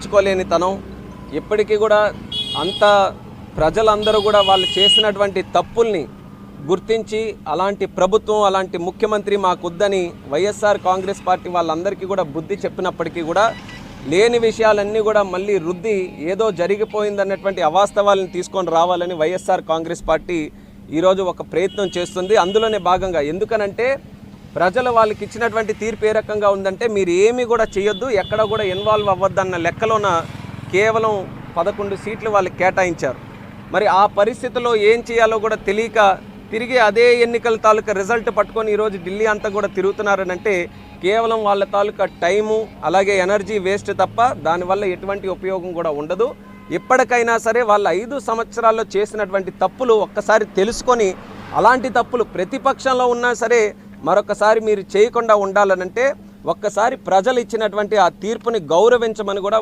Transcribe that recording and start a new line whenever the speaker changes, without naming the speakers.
తనం ఇప్పటికీ కూడా అంత ప్రజలందరూ కూడా వాళ్ళు చేసినటువంటి తప్పుల్ని గుర్తించి అలాంటి ప్రభుత్వం అలాంటి ముఖ్యమంత్రి మాకొద్దని వైఎస్ఆర్ కాంగ్రెస్ పార్టీ వాళ్ళందరికీ కూడా బుద్ధి చెప్పినప్పటికీ కూడా లేని విషయాలన్నీ కూడా మళ్ళీ రుద్ది ఏదో జరిగిపోయిందన్నటువంటి అవాస్తవాలను తీసుకొని రావాలని వైఎస్ఆర్ కాంగ్రెస్ పార్టీ ఈరోజు ఒక ప్రయత్నం చేస్తుంది. అందులోనే భాగంగా ఎందుకనంటే ప్రజలు వాళ్ళకి ఇచ్చినటువంటి తీర్పు ఏ రకంగా ఉందంటే మీరు ఏమీ కూడా చేయొద్దు, ఎక్కడ కూడా ఇన్వాల్వ్ అవ్వద్దన్న లెక్కలోన కేవలం 11 సీట్లు వాళ్ళకి కేటాయించారు. మరి ఆ పరిస్థితిలో ఏం చేయాలో కూడా తెలియక తిరిగి అదే ఎన్నికల తాలూకా రిజల్ట్ పట్టుకొని ఈరోజు ఢిల్లీ అంతా కూడా తిరుగుతున్నారనంటే కేవలం వాళ్ళ తాలూకా టైము అలాగే ఎనర్జీ వేస్ట్ తప్ప దానివల్ల ఎటువంటి ఉపయోగం కూడా ఉండదు. ఇప్పటికైనా సరే వాళ్ళ 5 సంవత్సరాల్లో చేసినటువంటి తప్పులు ఒక్కసారి తెలుసుకొని అలాంటి తప్పులు ప్రతిపక్షంలో ఉన్నా సరే మరొకసారి మీరు చేయకుండా ఉండాలనంటే ఒక్కసారి ప్రజలు ఇచ్చినటువంటి ఆ తీర్పుని గౌరవించమని కూడా